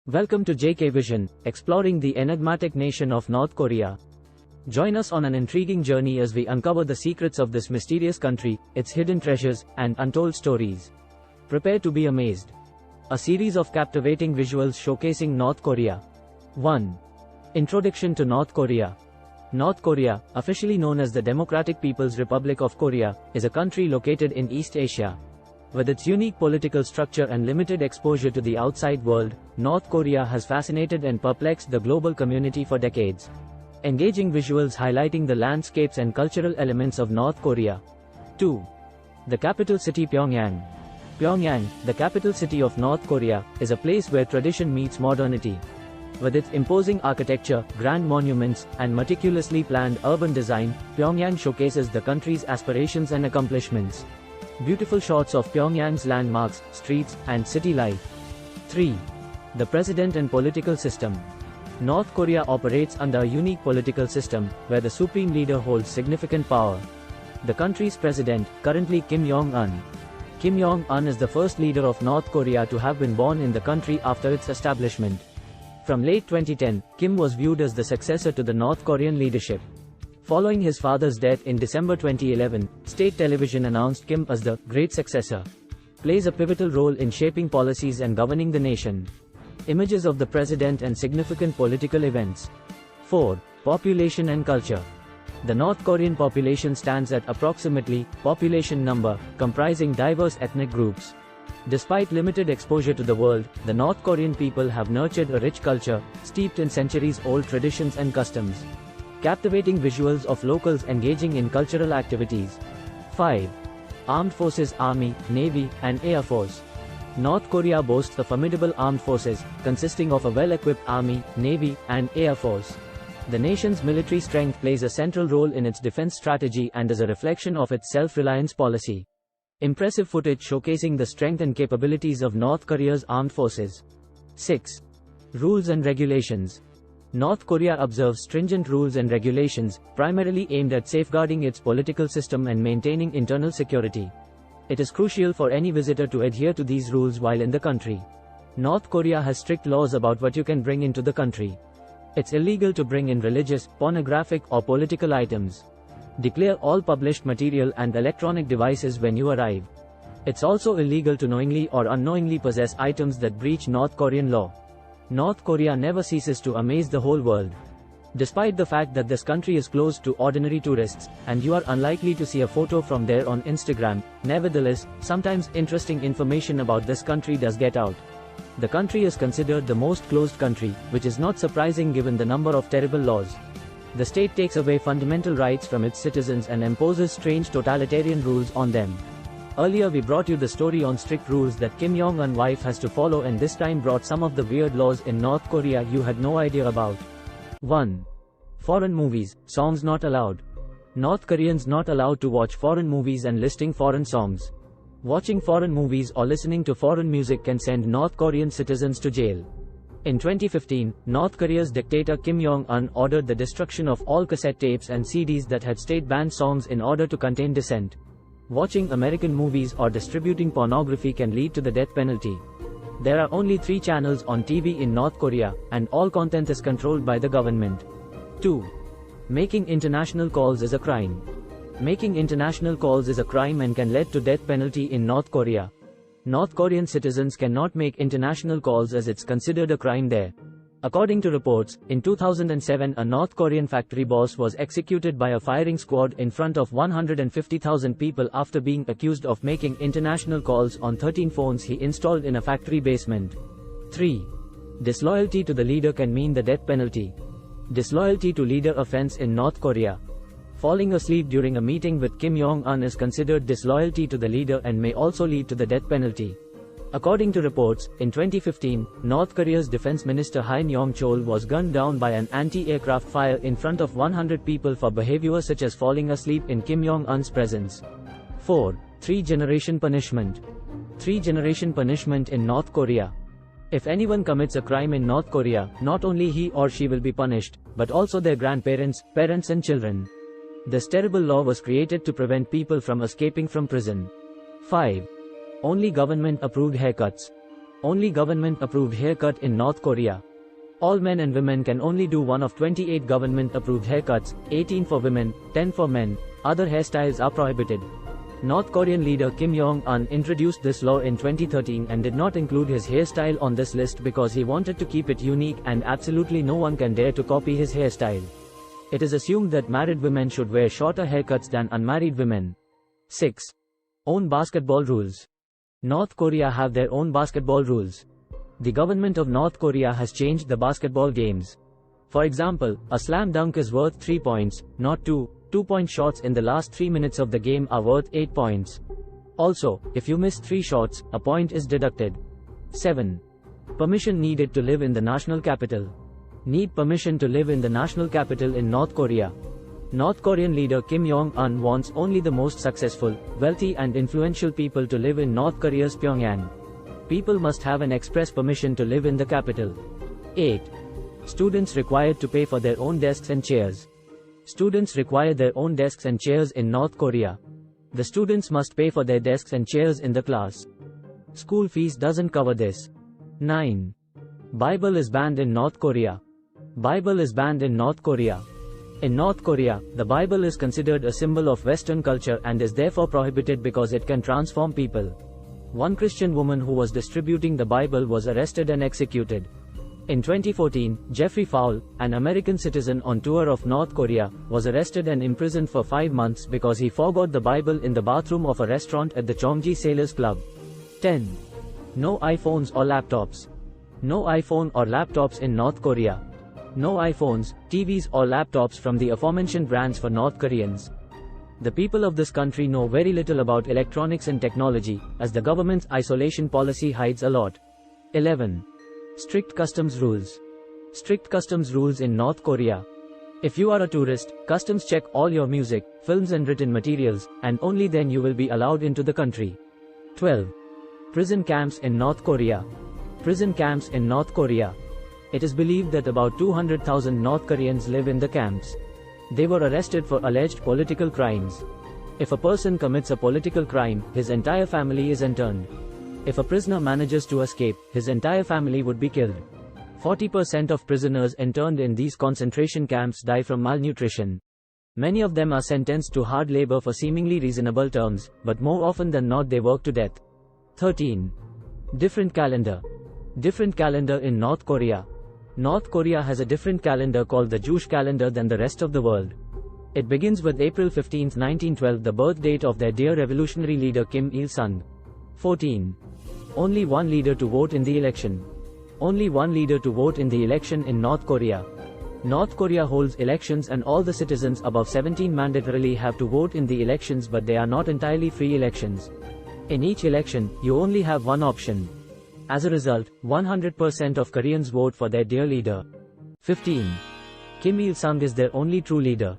Welcome to JK Vision, exploring the enigmatic nation of North Korea. Join us on an intriguing journey as we uncover the secrets of this mysterious country, its hidden treasures, and untold stories. Prepare to be amazed. A series of captivating visuals showcasing North Korea. 1. Introduction to North Korea. North Korea, officially known as the Democratic People's Republic of Korea, is a country located in East Asia. With its unique political structure and limited exposure to the outside world, North Korea has fascinated and perplexed the global community for decades. Engaging visuals highlighting the landscapes and cultural elements of North Korea. 2. The capital city Pyongyang. Pyongyang, the capital city of North Korea, is a place where tradition meets modernity. With its imposing architecture, grand monuments, and meticulously planned urban design, Pyongyang showcases the country's aspirations and accomplishments. Beautiful shots of Pyongyang's landmarks, streets, and city life. 3. The president and political system. North Korea operates under a unique political system, where the supreme leader holds significant power. The country's president, currently Kim Jong-un. Kim Jong-un is the first leader of North Korea to have been born in the country after its establishment. From late 2010, Kim was viewed as the successor to the North Korean leadership. Following his father's death in December 2011, state television announced Kim as the great successor. Plays a pivotal role in shaping policies and governing the nation. Images of the president and significant political events. 4. Population and culture. The North Korean population stands at approximately population number, comprising diverse ethnic groups. Despite limited exposure to the world, the North Korean people have nurtured a rich culture, steeped in centuries-old traditions and customs. Captivating visuals of locals engaging in cultural activities. 5. Armed Forces Army, Navy, and Air Force. North Korea boasts a formidable armed forces, consisting of a well-equipped army, navy, and air force. The nation's military strength plays a central role in its defense strategy and is a reflection of its self-reliance policy. Impressive footage showcasing the strength and capabilities of North Korea's armed forces. 6. Rules and regulations. North Korea observes stringent rules and regulations, primarily aimed at safeguarding its political system and maintaining internal security. It is crucial for any visitor to adhere to these rules while in the country. North Korea has strict laws about what you can bring into the country. It's illegal to bring in religious, pornographic, or political items. Declare all published material and electronic devices when you arrive. It's also illegal to knowingly or unknowingly possess items that breach North Korean law. North Korea never ceases to amaze the whole world. Despite the fact that this country is closed to ordinary tourists, and you are unlikely to see a photo from there on Instagram, nevertheless, sometimes interesting information about this country does get out. The country is considered the most closed country, which is not surprising given the number of terrible laws. The state takes away fundamental rights from its citizens and imposes strange totalitarian rules on them. Earlier we brought you the story on strict rules that Kim Jong-un's wife has to follow, and this time brought some of the weird laws in North Korea you had no idea about. 1. Foreign movies, songs not allowed. North Koreans not allowed to watch foreign movies and listening foreign songs. Watching foreign movies or listening to foreign music can send North Korean citizens to jail. In 2015, North Korea's dictator Kim Jong-un ordered the destruction of all cassette tapes and CDs that had state-banned songs in order to contain dissent. Watching American movies or distributing pornography can lead to the death penalty. There are only 3 channels on TV in North Korea, and all content is controlled by the government. 2. Making international calls is a crime. Making international calls is a crime and can lead to death penalty in North Korea. North Korean citizens cannot make international calls as it's considered a crime there. According to reports, in 2007 a North Korean factory boss was executed by a firing squad in front of 150,000 people after being accused of making international calls on 13 phones he installed in a factory basement. 3. Disloyalty to the leader can mean the death penalty. Disloyalty to leader offense in North Korea. Falling asleep during a meeting with Kim Jong-un is considered disloyalty to the leader and may also lead to the death penalty. According to reports, in 2015, North Korea's defense minister Han Yong-chol was gunned down by an anti-aircraft fire in front of 100 people for behavior such as falling asleep in Kim Jong-un's presence. 4. 3-generation punishment. 3-generation punishment in North Korea. If anyone commits a crime in North Korea, not only he or she will be punished, but also their grandparents, parents and children. This terrible law was created to prevent people from escaping from prison. 5. Only government-approved haircuts. Only government-approved haircut in North Korea. All men and women can only do one of 28 government-approved haircuts, 18 for women, 10 for men. Other hairstyles are prohibited. North Korean leader Kim Jong-un introduced this law in 2013 and did not include his hairstyle on this list because he wanted to keep it unique and absolutely no one can dare to copy his hairstyle. It is assumed that married women should wear shorter haircuts than unmarried women. 6. Own basketball rules. North Korea have their own basketball rules. The government of North Korea has changed the basketball games. For example, a slam dunk is worth 3 points, not 2. 2-point shots in the last 3 minutes of the game are worth 8 points. Also, if you miss 3 shots, a point is deducted. 7. Permission needed to live in the national capital. Need permission to live in the national capital in North Korea. North Korean leader Kim Jong-un wants only the most successful, wealthy and influential people to live in North Korea's Pyongyang. People must have an express permission to live in the capital. 8. Students required to pay for their own desks and chairs. Students require their own desks and chairs in North Korea. The students must pay for their desks and chairs in the class. School fees doesn't cover this. 9. Bible is banned in North Korea. Bible is banned in North Korea. In North Korea, the Bible is considered a symbol of Western culture and is therefore prohibited because it can transform people. One Christian woman who was distributing the Bible was arrested and executed. In 2014, Jeffrey Fowle, an American citizen on tour of North Korea, was arrested and imprisoned for 5 months because he forgot the Bible in the bathroom of a restaurant at the Chongji Sailors Club. 10. No iPhones or laptops. No iPhone or laptops in North Korea. No iPhones, TVs or laptops from the aforementioned brands for North Koreans. The people of this country know very little about electronics and technology, as the government's isolation policy hides a lot. 11. Strict customs rules. Strict customs rules in North Korea. If you are a tourist, customs check all your music, films and written materials, and only then you will be allowed into the country. 12. Prison camps in North Korea. Prison camps in North Korea. It is believed that about 200,000 North Koreans live in the camps. They were arrested for alleged political crimes. If a person commits a political crime, his entire family is interned. If a prisoner manages to escape, his entire family would be killed. 40% of prisoners interned in these concentration camps die from malnutrition. Many of them are sentenced to hard labor for seemingly reasonable terms, but more often than not they work to death. 13. Different calendar. Different calendar in North Korea. North Korea has a different calendar called the Jewish calendar than the rest of the world. It begins with April 15, 1912, the birth date of their dear revolutionary leader Kim Il-sung. 14. Only one leader to vote in the election. Only one leader to vote in the election in North Korea. North Korea holds elections and all the citizens above 17 mandatorily have to vote in the elections, but they are not entirely free elections. In each election, you only have one option. As a result, 100% of Koreans vote for their dear leader. 15. Kim Il-sung is their only true leader.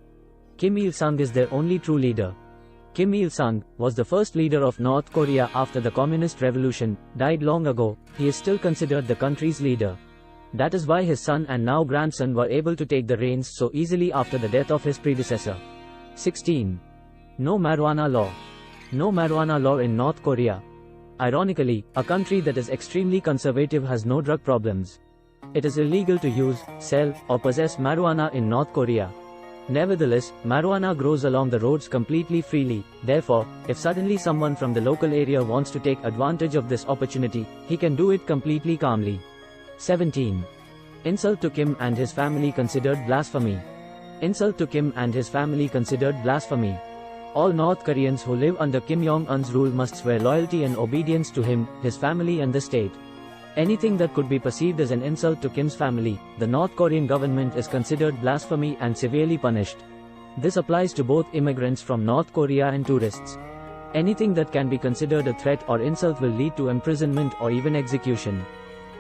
Kim Il-sung is their only true leader. Kim Il-sung was the first leader of North Korea after the Communist Revolution, died long ago. He is still considered the country's leader. That is why his son and now grandson were able to take the reins so easily after the death of his predecessor. 16. No marijuana law. No marijuana law in North Korea. Ironically, a country that is extremely conservative has no drug problems. It is illegal to use, sell, or possess marijuana in North Korea. Nevertheless, marijuana grows along the roads completely freely. Therefore, if suddenly someone from the local area wants to take advantage of this opportunity, he can do it completely calmly. 17. Insult to Kim and his family considered blasphemy. Insult to Kim and his family considered blasphemy. All North Koreans who live under Kim Jong-un's rule must swear loyalty and obedience to him, his family and the state. Anything that could be perceived as an insult to Kim's family, the North Korean government is considered blasphemy and severely punished. This applies to both immigrants from North Korea and tourists. Anything that can be considered a threat or insult will lead to imprisonment or even execution.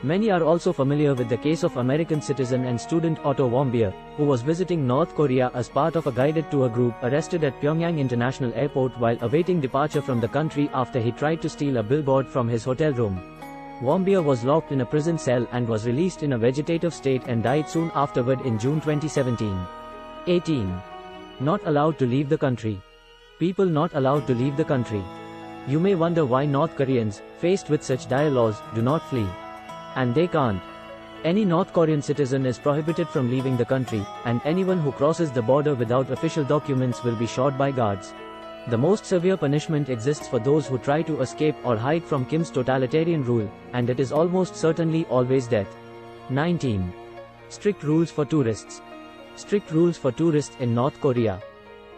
Many are also familiar with the case of American citizen and student Otto Warmbier, who was visiting North Korea as part of a guided tour group, arrested at Pyongyang International Airport while awaiting departure from the country after he tried to steal a billboard from his hotel room. Warmbier was locked in a prison cell and was released in a vegetative state and died soon afterward in June 2017. 18. Not allowed to leave the country. People not allowed to leave the country. You may wonder why North Koreans, faced with such dire laws, do not flee. And they can't. Any North Korean citizen is prohibited from leaving the country, and anyone who crosses the border without official documents will be shot by guards. The most severe punishment exists for those who try to escape or hide from Kim's totalitarian rule, and it is almost certainly always death. 19. Strict rules for tourists. Strict rules for tourists in North Korea.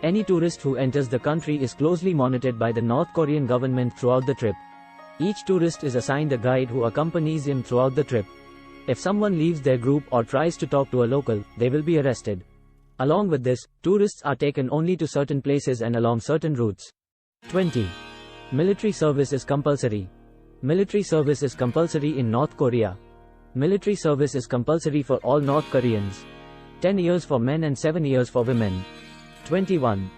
Any tourist who enters the country is closely monitored by the North Korean government throughout the trip. Each tourist is assigned a guide who accompanies him throughout the trip. If someone leaves their group or tries to talk to a local, they will be arrested. Along with this, tourists are taken only to certain places and along certain routes. 20. Military service is compulsory. Military service is compulsory in North Korea. Military service is compulsory for all North Koreans. 10 years for men and 7 years for women. 21.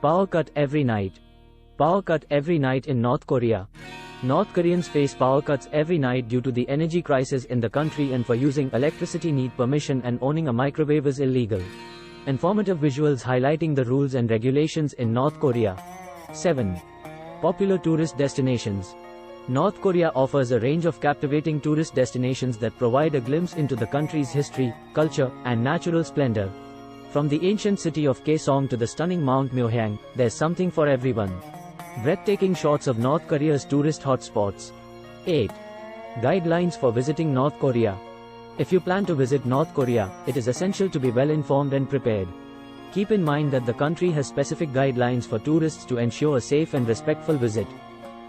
Power cut every night. Power cut every night in North Korea. North Koreans face power cuts every night due to the energy crisis in the country, and for using electricity need permission, and owning a microwave is illegal. Informative visuals highlighting the rules and regulations in North Korea. 7. Popular tourist destinations. North Korea offers a range of captivating tourist destinations that provide a glimpse into the country's history, culture, and natural splendor. From the ancient city of Kaesong to the stunning Mount Myohyang, there's something for everyone. Breathtaking shots of North Korea's tourist hotspots. 8. Guidelines for visiting North Korea. If you plan to visit North Korea, it is essential to be well informed and prepared. Keep in mind that the country has specific guidelines for tourists to ensure a safe and respectful visit.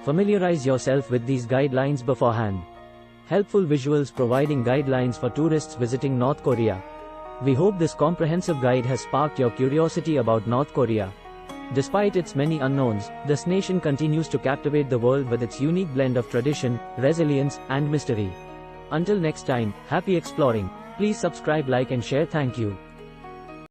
Familiarize yourself with these guidelines beforehand. Helpful visuals providing guidelines for tourists visiting North Korea. We hope this comprehensive guide has sparked your curiosity about North Korea. Despite its many unknowns, this nation continues to captivate the world with its unique blend of tradition, resilience, and mystery. Until next time, happy exploring. Please subscribe, like, and share. Thank you.